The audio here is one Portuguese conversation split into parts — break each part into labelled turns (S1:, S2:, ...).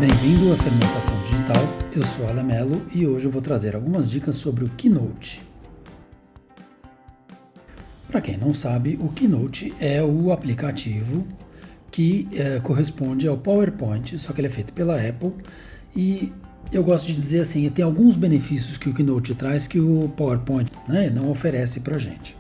S1: Bem-vindo à Fermentação Digital, eu sou Alan Mello e hoje eu vou trazer algumas dicas sobre o Keynote. Para quem não sabe, o Keynote é o aplicativo que corresponde ao PowerPoint, só que ele é feito pela Apple e eu gosto de dizer assim, tem alguns benefícios que o Keynote traz que o PowerPoint não oferece para a gente.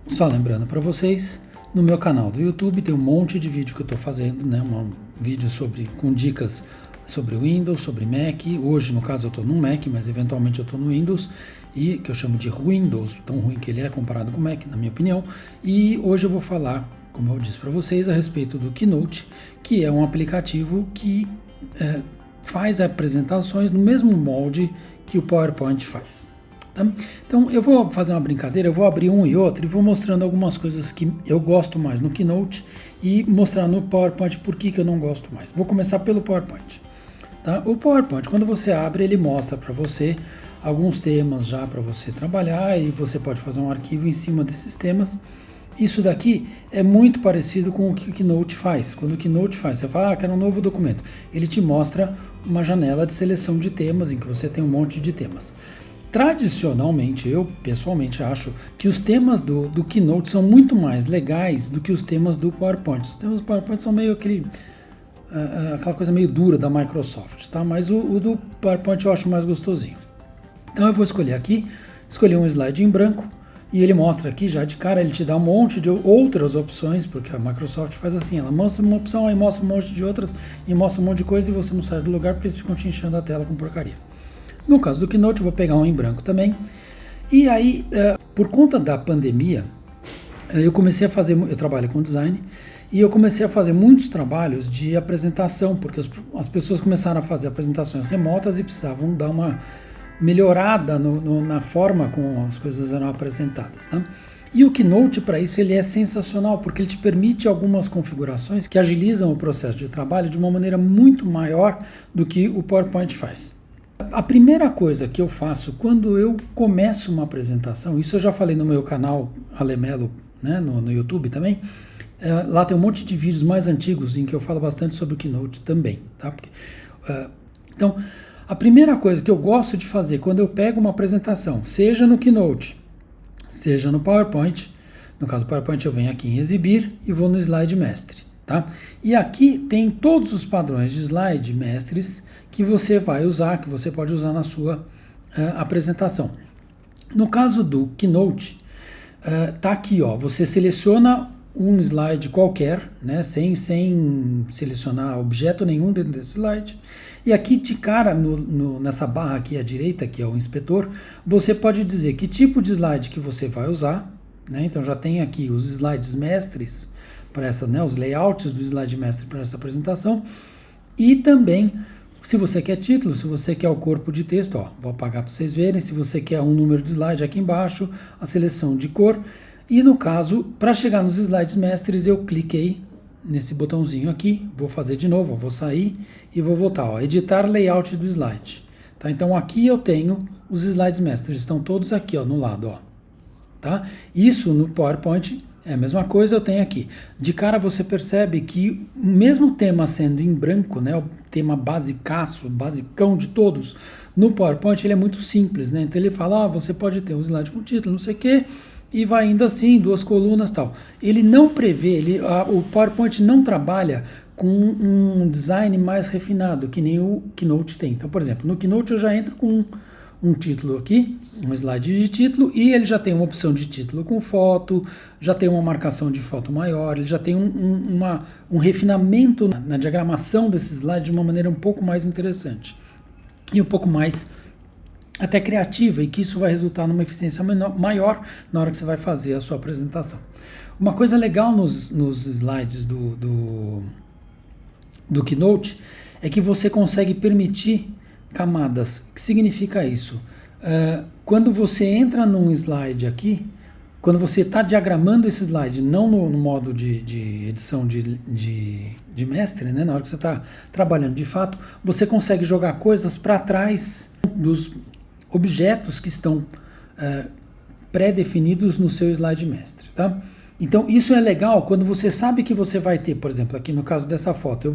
S1: Só lembrando para vocês, no meu canal do YouTube tem um monte de vídeo que eu estou fazendo, um vídeo com dicas sobre Windows, sobre Mac. Hoje, no caso, eu estou no Mac, mas eventualmente eu estou no Windows, e que eu chamo de Windows, tão ruim que ele é comparado com o Mac, na minha opinião. E hoje eu vou falar, como eu disse para vocês, a respeito do Keynote, que é um aplicativo que faz apresentações no mesmo molde que o PowerPoint faz. Tá? Então eu vou fazer uma brincadeira, eu vou abrir um e outro e vou mostrando algumas coisas que eu gosto mais no Keynote e mostrar no PowerPoint por que eu não gosto mais. Vou começar pelo PowerPoint. Tá? O PowerPoint, quando você abre, ele mostra para você alguns temas já para você trabalhar e você pode fazer um arquivo em cima desses temas. Isso daqui é muito parecido com o que o Keynote faz. Quando o Keynote faz, você fala, quero um novo documento. Ele te mostra uma janela de seleção de temas em que você tem um monte de temas. Tradicionalmente, eu pessoalmente acho que os temas do Keynote são muito mais legais do que os temas do PowerPoint. Os temas do PowerPoint são meio aquela coisa meio dura da Microsoft, tá? Mas o do PowerPoint eu acho mais gostosinho. Então eu vou escolher um slide em branco e ele mostra aqui já de cara, ele te dá um monte de outras opções, porque a Microsoft faz assim, ela mostra uma opção, aí mostra um monte de outras e mostra um monte de coisa e você não sai do lugar porque eles ficam te enchendo a tela com porcaria. No caso do Keynote, eu vou pegar um em branco também. E aí, por conta da pandemia, eu trabalho com design, e eu comecei a fazer muitos trabalhos de apresentação, porque as pessoas começaram a fazer apresentações remotas e precisavam dar uma melhorada na forma como as coisas eram apresentadas, tá? E o Keynote, para isso, ele é sensacional, porque ele te permite algumas configurações que agilizam o processo de trabalho de uma maneira muito maior do que o PowerPoint faz. A primeira coisa que eu faço quando eu começo uma apresentação, isso eu já falei no meu canal Alan Mello, no YouTube também, lá tem um monte de vídeos mais antigos em que eu falo bastante sobre o Keynote também, tá? Então, a primeira coisa que eu gosto de fazer quando eu pego uma apresentação, seja no Keynote, seja no PowerPoint, no caso do PowerPoint eu venho aqui em exibir e vou no slide mestre, tá? E aqui tem todos os padrões de slide mestres que você vai usar, que você pode usar na sua apresentação. No caso do Keynote, tá aqui, ó, você seleciona um slide qualquer, sem selecionar objeto nenhum dentro desse slide, e aqui de cara, nessa barra aqui à direita, que é o inspetor, você pode dizer que tipo de slide que você vai usar, então já tem aqui os slides mestres, para essa, os layouts do slide mestre para essa apresentação, e também se você quer título, se você quer o corpo de texto, ó, vou apagar para vocês verem, se você quer um número de slide aqui embaixo, a seleção de cor, e no caso, para chegar nos slides mestres, eu cliquei nesse botãozinho aqui, vou fazer de novo, vou sair e vou voltar, ó, editar layout do slide, tá? Então aqui eu tenho os slides mestres, estão todos aqui, ó, no lado, ó, tá? Isso no PowerPoint é a mesma coisa, eu tenho aqui. De cara você percebe que mesmo o tema sendo em branco, o tema basicão de todos, no PowerPoint ele é muito simples, Então ele fala, você pode ter um slide com título, não sei o quê, e vai indo assim, 2 colunas e tal. Ele não prevê, o PowerPoint não trabalha com um design mais refinado, que nem o Keynote tem. Então, por exemplo, no Keynote eu já entro com um título aqui, um slide de título, e ele já tem uma opção de título com foto, já tem uma marcação de foto maior, ele já tem um refinamento na diagramação desse slide de uma maneira um pouco mais interessante e um pouco mais até criativa, e que isso vai resultar numa eficiência maior na hora que você vai fazer a sua apresentação. Uma coisa legal nos slides do Keynote é que você consegue permitir camadas. O que significa isso? Quando você entra num slide aqui, quando você está diagramando esse slide, não no modo de edição de mestre, na hora que você está trabalhando de fato, você consegue jogar coisas para trás dos objetos que estão pré-definidos no seu slide mestre, tá? Então isso é legal quando você sabe que você vai ter, por exemplo, aqui no caso dessa foto,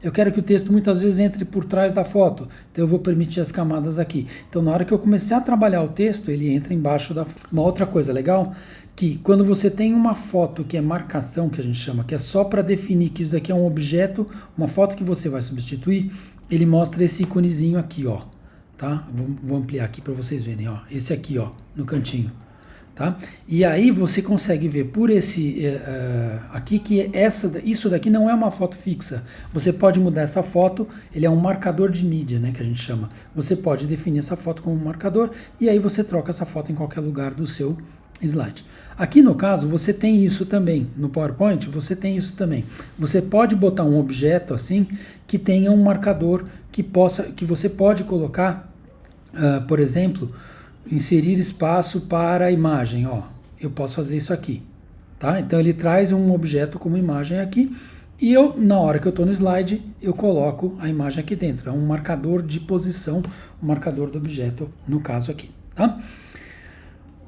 S1: eu quero que o texto muitas vezes entre por trás da foto, então eu vou permitir as camadas aqui. Então na hora que eu começar a trabalhar o texto, ele entra embaixo da foto. Uma outra coisa legal, que quando você tem uma foto que é marcação, que a gente chama, que é só para definir que isso daqui é um objeto, uma foto que você vai substituir, ele mostra esse íconezinho aqui, ó, tá? Vou ampliar aqui para vocês verem, ó, esse aqui, ó, no cantinho. Tá? E aí você consegue ver por esse aqui que isso daqui não é uma foto fixa. Você pode mudar essa foto, ele é um marcador de mídia, né, que a gente chama. Você pode definir essa foto como um marcador e aí você troca essa foto em qualquer lugar do seu slide. Aqui no caso você tem isso também, no PowerPoint você tem isso também. Você pode botar um objeto assim que tenha um marcador que você pode colocar, por exemplo, inserir espaço para a imagem, ó, eu posso fazer isso aqui, tá? Então ele traz um objeto como imagem aqui e eu, na hora que eu estou no slide, eu coloco a imagem aqui dentro, é um marcador de posição, um marcador do objeto, no caso aqui, tá?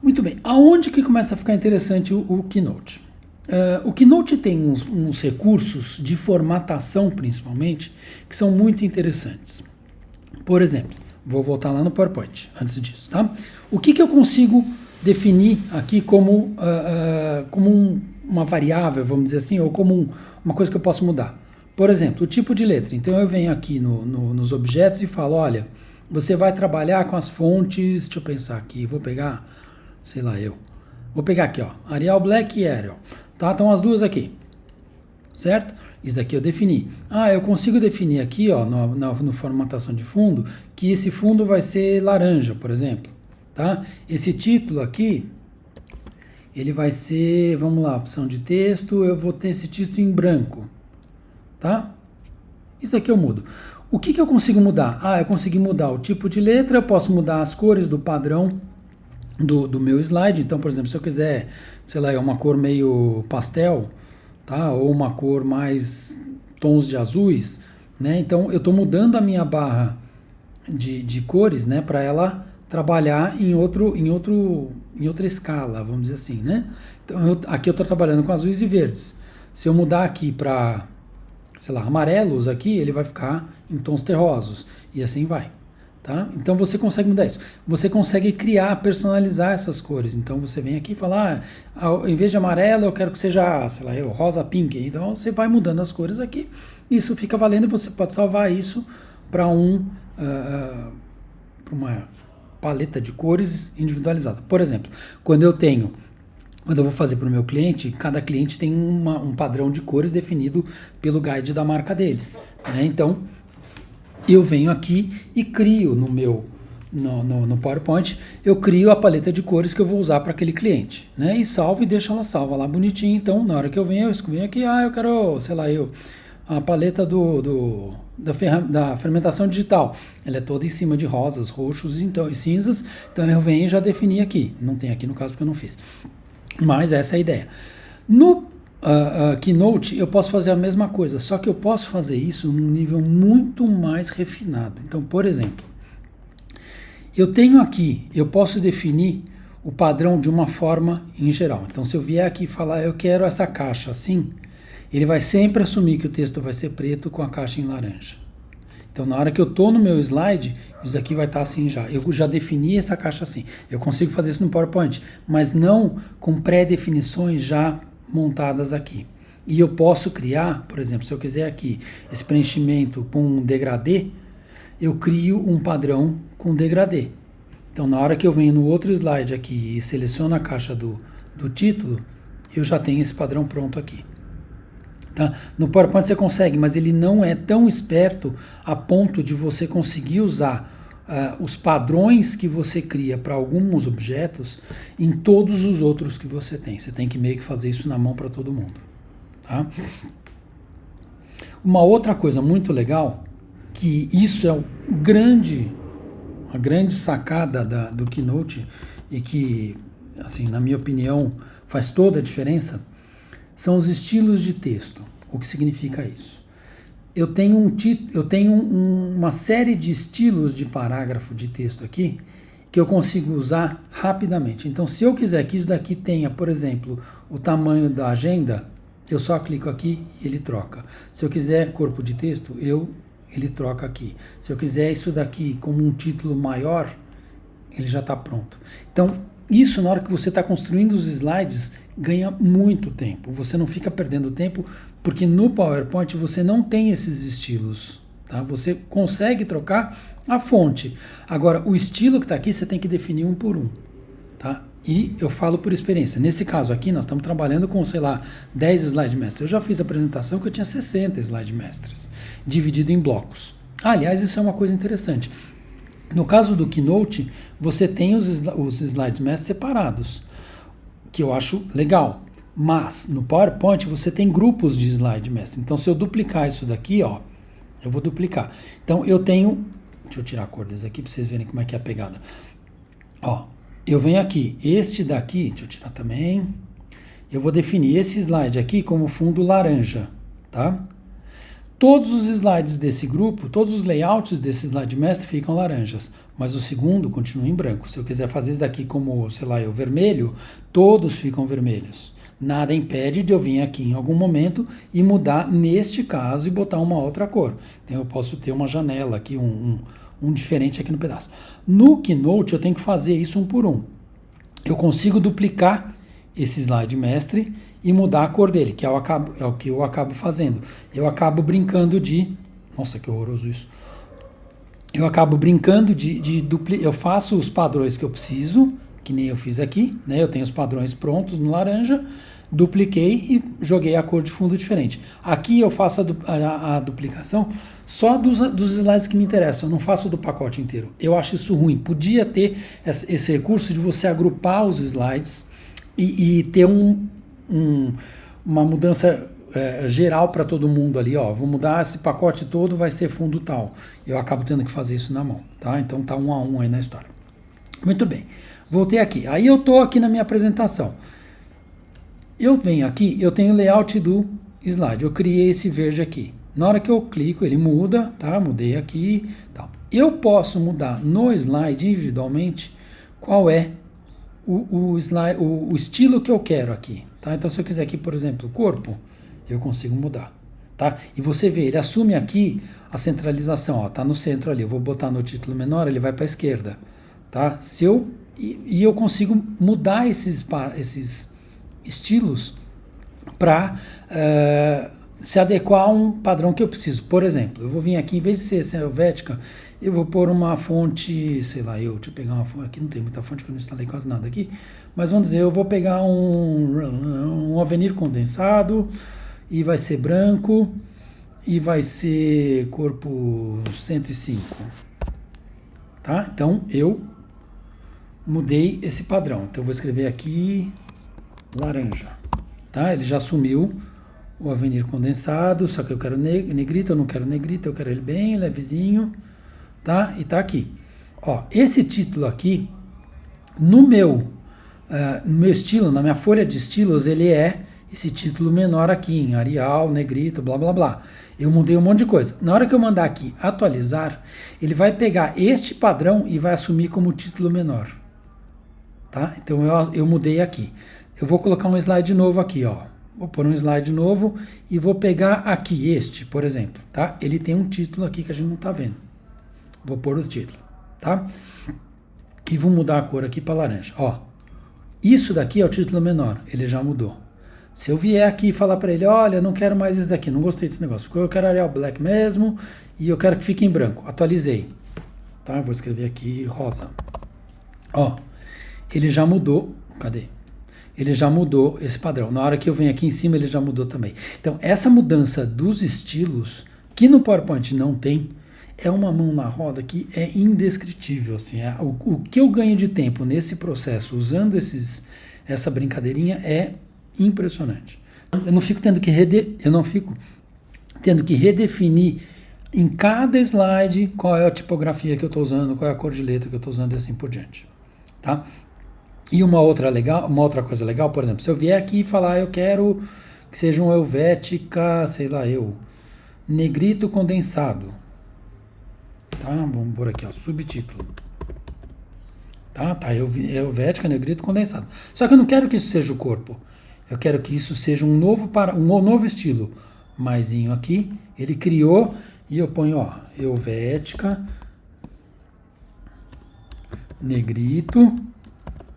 S1: Muito bem, aonde que começa a ficar interessante o Keynote? O Keynote tem uns recursos de formatação, principalmente, que são muito interessantes. Por exemplo, vou voltar lá no PowerPoint, antes disso, tá? O que eu consigo definir aqui como uma variável, vamos dizer assim, ou como uma coisa que eu posso mudar? Por exemplo, o tipo de letra. Então eu venho aqui nos objetos e falo, olha, você vai trabalhar com as fontes, deixa eu pensar aqui, vou pegar, sei lá, vou pegar aqui, ó, Arial Black e Arial, tá? Estão as duas aqui, certo? Isso aqui eu defini. Eu consigo definir aqui, ó, no formatação de fundo, que esse fundo vai ser laranja, por exemplo, tá? Esse título aqui, ele vai ser, vamos lá, opção de texto, eu vou ter esse título em branco, tá? Isso aqui eu mudo. O que eu consigo mudar? Eu consegui mudar o tipo de letra, eu posso mudar as cores do padrão do meu slide. Então, por exemplo, se eu quiser, sei lá, uma cor meio pastel, tá? Ou uma cor mais tons de azuis, né? Então eu estou mudando a minha barra de cores, né? Para ela trabalhar em outra escala, vamos dizer assim, né? Então aqui eu estou trabalhando com azuis e verdes. Se eu mudar aqui para, sei lá, amarelos aqui, ele vai ficar em tons terrosos e assim vai. Tá? Então você consegue mudar isso. Você consegue criar, personalizar essas cores. Então você vem aqui e fala, em vez de amarelo eu quero que seja, sei lá, rosa pink. Então você vai mudando as cores aqui. Isso fica valendo e você pode salvar isso para uma paleta de cores individualizada. Por exemplo, quando eu vou fazer para o meu cliente, cada cliente tem um padrão de cores definido pelo guide da marca deles, né? Então eu venho aqui e crio no PowerPoint, eu crio a paleta de cores que eu vou usar para aquele cliente, né? E salvo e deixo ela salva lá bonitinha. Então, na hora que eu venho aqui, eu quero, sei lá, a paleta da fermentação digital. Ela é toda em cima de rosas, roxos e cinzas. Então eu venho e já defini aqui. Não tem aqui no caso porque eu não fiz. Mas essa é a ideia. No Keynote eu posso fazer a mesma coisa, só que eu posso fazer isso num nível muito mais refinado. Então, por exemplo, eu posso definir o padrão de uma forma em geral. Então, se eu vier aqui e falar, eu quero essa caixa assim, ele vai sempre assumir que o texto vai ser preto com a caixa em laranja. Então, na hora que eu estou no meu slide, isso aqui vai estar assim já. Eu já defini essa caixa assim. Eu consigo fazer isso no PowerPoint, mas não com pré-definições já montadas aqui. E eu posso criar, por exemplo, se eu quiser aqui esse preenchimento com um degradê, eu crio um padrão com degradê. Então, na hora que eu venho no outro slide aqui e seleciono a caixa do título, eu já tenho esse padrão pronto aqui. Tá? No PowerPoint você consegue, mas ele não é tão esperto a ponto de você conseguir usar os padrões que você cria para alguns objetos em todos os outros que você tem. Você tem que meio que fazer isso na mão para todo mundo. Tá? Uma outra coisa muito legal, que isso é a grande sacada do Keynote e que, assim, na minha opinião, faz toda a diferença, são os estilos de texto. O que significa isso? Eu tenho uma série de estilos de parágrafo de texto aqui que eu consigo usar rapidamente. Então, se eu quiser que isso daqui tenha, por exemplo, o tamanho da agenda, eu só clico aqui e ele troca. Se eu quiser corpo de texto, ele troca aqui. Se eu quiser isso daqui como um título maior, ele já está pronto. Então, isso na hora que você está construindo os slides, ganha muito tempo. Você não fica perdendo tempo, porque no PowerPoint você não tem esses estilos. Tá? Você consegue trocar a fonte. Agora, o estilo que está aqui, você tem que definir um por um. Tá? E eu falo por experiência. Nesse caso aqui, nós estamos trabalhando com, sei lá, 10 slide masters. Eu já fiz a apresentação que eu tinha 60 slide masters, dividido em blocos. Aliás, isso é uma coisa interessante. No caso do Keynote, você tem os slide masters separados, que eu acho legal. Mas no PowerPoint você tem grupos de slide master. Então, se eu duplicar isso daqui, ó, eu vou duplicar. Então, eu tenho... Deixa eu tirar a cor desse aqui para vocês verem como é que é a pegada. Ó, eu venho aqui. Este daqui, deixa eu tirar também. Eu vou definir esse slide aqui como fundo laranja, tá? Todos os slides desse grupo, todos os layouts desse slide master ficam laranjas, mas o segundo continua em branco. Se eu quiser fazer isso daqui como, sei lá, vermelho, todos ficam vermelhos. Nada impede de eu vir aqui em algum momento e mudar neste caso e botar uma outra cor. Então eu posso ter uma janela aqui, um diferente aqui no pedaço. No Keynote eu tenho que fazer isso um por um. Eu consigo duplicar esse slide mestre e mudar a cor dele, que é o que eu acabo fazendo. Eu acabo brincando de... Nossa, que horroroso isso. Eu acabo brincando de duplicar. Eu faço os padrões que eu preciso, que nem eu fiz aqui, né? Eu tenho os padrões prontos no laranja, dupliquei e joguei a cor de fundo diferente. Aqui eu faço a duplicação só dos slides que me interessam, eu não faço do pacote inteiro. Eu acho isso ruim. Podia ter esse recurso de você agrupar os slides e ter uma mudança geral para todo mundo ali, ó, vou mudar esse pacote todo, vai ser fundo tal. Eu acabo tendo que fazer isso na mão, tá? Então tá 1 a 1 aí na história. Muito bem, voltei aqui. Aí eu tô aqui na minha apresentação. Eu venho aqui, eu tenho o layout do slide, eu criei esse verde aqui. Na hora que eu clico, ele muda, tá? Mudei aqui, tal. Eu posso mudar no slide individualmente qual é o estilo que eu quero aqui, tá? Então, se eu quiser aqui, por exemplo, corpo, eu consigo mudar, tá? E você vê, ele assume aqui a centralização, ó, tá no centro ali. Eu vou botar no título menor, ele vai para a esquerda, tá? E eu consigo mudar esses estilos para se adequar a um padrão que eu preciso. Por exemplo, eu vou vir aqui, em vez de ser helvética, eu vou pôr uma fonte, sei lá, deixa eu pegar uma fonte, aqui não tem muita fonte, que eu não instalei quase nada aqui, mas vamos dizer, eu vou pegar um Avenir condensado, e vai ser branco, e vai ser corpo 105, tá? Então, eu mudei esse padrão, então eu vou escrever aqui, laranja, tá? Ele já assumiu o Avenir condensado, só que eu quero negrito, eu não quero negrito, eu quero ele bem levezinho, tá? E tá aqui. Ó, esse título aqui, no meu estilo, na minha folha de estilos, ele é esse título menor aqui, em Arial, negrito, blá, blá, blá. Eu mudei um monte de coisa. Na hora que eu mandar aqui atualizar, ele vai pegar este padrão e vai assumir como título menor, tá? Então eu mudei aqui. Eu vou colocar um slide novo aqui, ó. Vou pôr um slide novo e vou pegar aqui este, por exemplo, tá? Ele tem um título aqui que a gente não tá vendo. Vou pôr o título, tá? E vou mudar a cor aqui para laranja, ó. Isso daqui é o título menor, ele já mudou. Se eu vier aqui e falar para ele, olha, não quero mais esse daqui, não gostei desse negócio, eu quero Arial Black mesmo e eu quero que fique em branco, atualizei, tá? Vou escrever aqui rosa. Ó, ele já mudou, cadê? Ele já mudou esse padrão. Na hora que eu venho aqui em cima, ele já mudou também. Então, essa mudança dos estilos, que no PowerPoint não tem, é uma mão na roda que é indescritível. Assim, o que eu ganho de tempo nesse processo, usando essa brincadeirinha, é impressionante. Eu não fico tendo que redefinir em cada slide qual é a tipografia que eu estou usando, qual é a cor de letra que eu estou usando e assim por diante. Tá? E uma outra coisa legal, por exemplo, se eu vier aqui e falar, eu quero que seja um Helvética, sei lá, negrito condensado. Tá? Vamos por aqui, ó, subtítulo. Tá, Helvética, negrito, condensado. Só que eu não quero que isso seja o corpo. Eu quero que isso seja um novo estilo. Maisinho aqui, ele criou e eu ponho, ó, Helvética, negrito,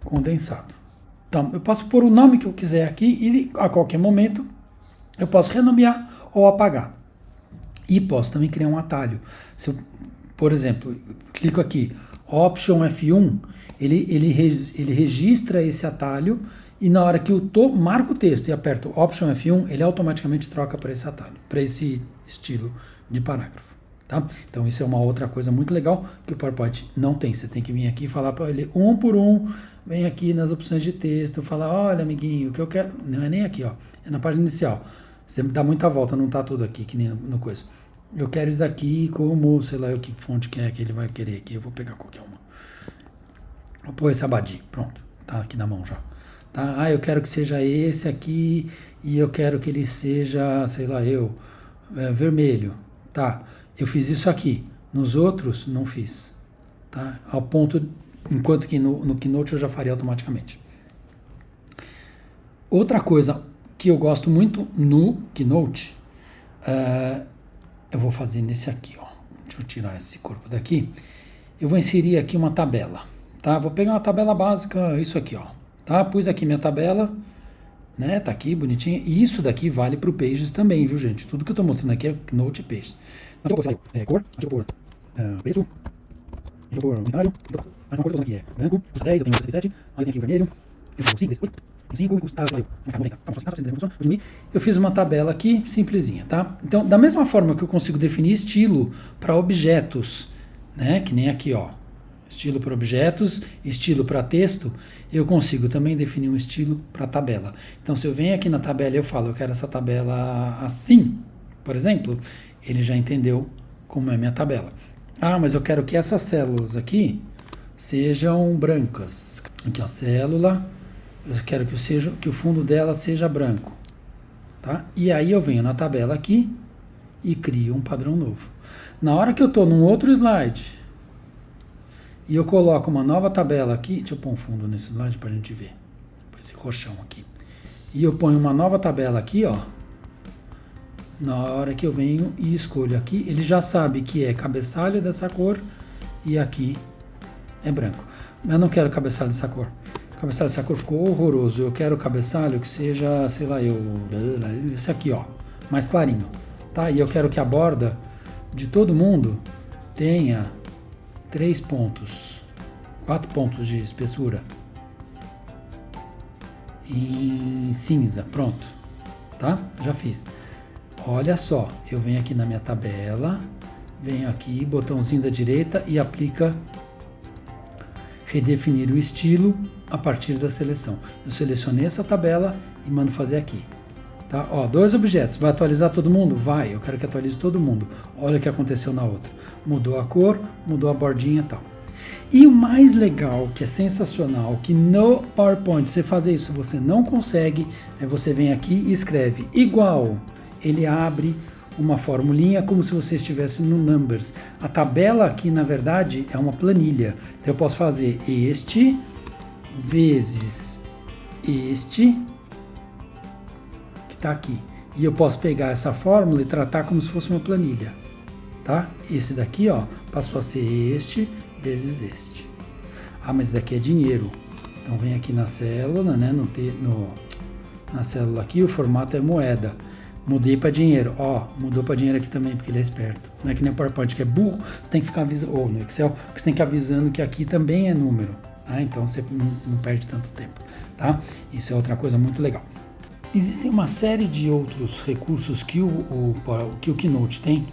S1: condensado. Então, eu posso pôr o nome que eu quiser aqui e a qualquer momento eu posso renomear ou apagar. E posso também criar um atalho. Se eu, por exemplo, clico aqui, Option F1, ele registra esse atalho e na hora que eu marco o texto e aperto Option F1, ele automaticamente troca para esse atalho, para esse estilo de parágrafo. Tá? Então isso é uma outra coisa muito legal que o PowerPoint não tem. Você tem que vir aqui e falar para ele um por um, vem aqui nas opções de texto, fala, olha amiguinho, o que eu quero, não é nem aqui, ó, é na página inicial. Você dá muita volta, não tá tudo aqui, que nem no coisa. Eu quero isso daqui como, sei lá, que fonte que é que ele vai querer aqui, eu vou pegar qualquer uma. Vou pôr esse Abadi, pronto, tá aqui na mão já. Tá? Eu quero que seja esse aqui e eu quero que ele seja, sei lá, vermelho. Tá, eu fiz isso aqui, nos outros não fiz. Tá? Ao ponto, enquanto que no Keynote eu já faria automaticamente. Outra coisa que eu gosto muito no Keynote, eu vou fazer nesse aqui, ó. Deixa eu tirar esse corpo daqui. Eu vou inserir aqui uma tabela, tá? Vou pegar uma tabela básica, isso aqui, ó. Tá? Pus aqui minha tabela, né? Tá aqui, bonitinha. E isso daqui vale para o Pages também, viu, gente? Tudo que eu tô mostrando aqui é Keynote e Pages. Aqui eu vou pôr cor, aqui eu vou pôr preço, aqui eu vou pôr unitário, a cor que eu tô usando aqui é branco, 10, eu tenho 67, aí tem aqui o vermelho, eu vou 5, 5, eu fiz uma tabela aqui, simplesinha, tá? Então, da mesma forma que eu consigo definir estilo para objetos, né? Que nem aqui, ó. Estilo para objetos, estilo para texto, eu consigo também definir um estilo para tabela. Então, se eu venho aqui na tabela e eu falo, eu quero essa tabela assim, por exemplo, ele já entendeu como é minha tabela. Ah, mas eu quero que essas células aqui sejam brancas. Aqui, ó, célula, eu quero que o fundo dela seja branco. Tá? E aí eu venho na tabela aqui e crio um padrão novo. Na hora que eu estou num outro slide e eu coloco uma nova tabela aqui, deixa eu pôr um fundo nesse slide para a gente ver, esse roxão aqui. E eu ponho uma nova tabela aqui, ó. Na hora que eu venho e escolho aqui, ele já sabe que é cabeçalho dessa cor e aqui é branco. Mas eu não quero cabeçalho dessa cor. O cabeçalho dessa cor ficou horroroso. Eu quero cabeçalho que seja, sei lá, esse aqui, ó, mais clarinho. Tá? E eu quero que a borda de todo mundo tenha 3 pontos, 4 pontos de espessura em cinza. Pronto. Tá? Já fiz. Olha só, eu venho aqui na minha tabela, venho aqui, botãozinho da direita e aplica redefinir o estilo a partir da seleção. Eu selecionei essa tabela e mando fazer aqui. Tá? Ó, 2 objetos, vai atualizar todo mundo? Vai, eu quero que atualize todo mundo. Olha o que aconteceu na outra. Mudou a cor, mudou a bordinha e tal. E o mais legal, que é sensacional, que no PowerPoint você fazer isso você não consegue, é você vem aqui e escreve igual. Ele abre uma formulinha como se você estivesse no Numbers. A tabela aqui, na verdade, é uma planilha. Então eu posso fazer este vezes este, que está aqui. E eu posso pegar essa fórmula e tratar como se fosse uma planilha. Tá? Esse daqui, ó, passou a ser este vezes este. Ah, mas esse daqui é dinheiro. Então vem aqui na célula, né? Na célula aqui, o formato é moeda. Mudei para dinheiro, ó, mudou para dinheiro aqui também, porque ele é esperto. Não é que nem o PowerPoint que é burro, você tem que ficar avisando, ou no Excel, você tem que ir avisando que aqui também é número, tá? Então você não perde tanto tempo, tá? Isso é outra coisa muito legal. Existem uma série de outros recursos que o Keynote tem,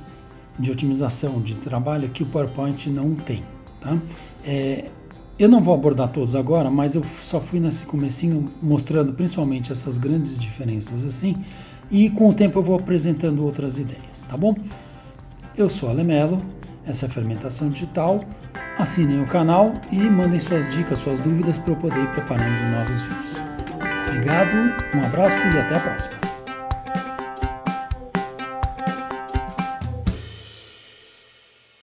S1: de otimização de trabalho, que o PowerPoint não tem, tá? Eu não vou abordar todos agora, mas eu só fui nesse comecinho mostrando principalmente essas grandes diferenças assim, e com o tempo eu vou apresentando outras ideias, tá bom? Eu sou Ale Mello, essa é a Fermentação Digital. Assinem o canal e mandem suas dicas, suas dúvidas para eu poder ir preparando novos vídeos. Obrigado, um abraço e até a próxima.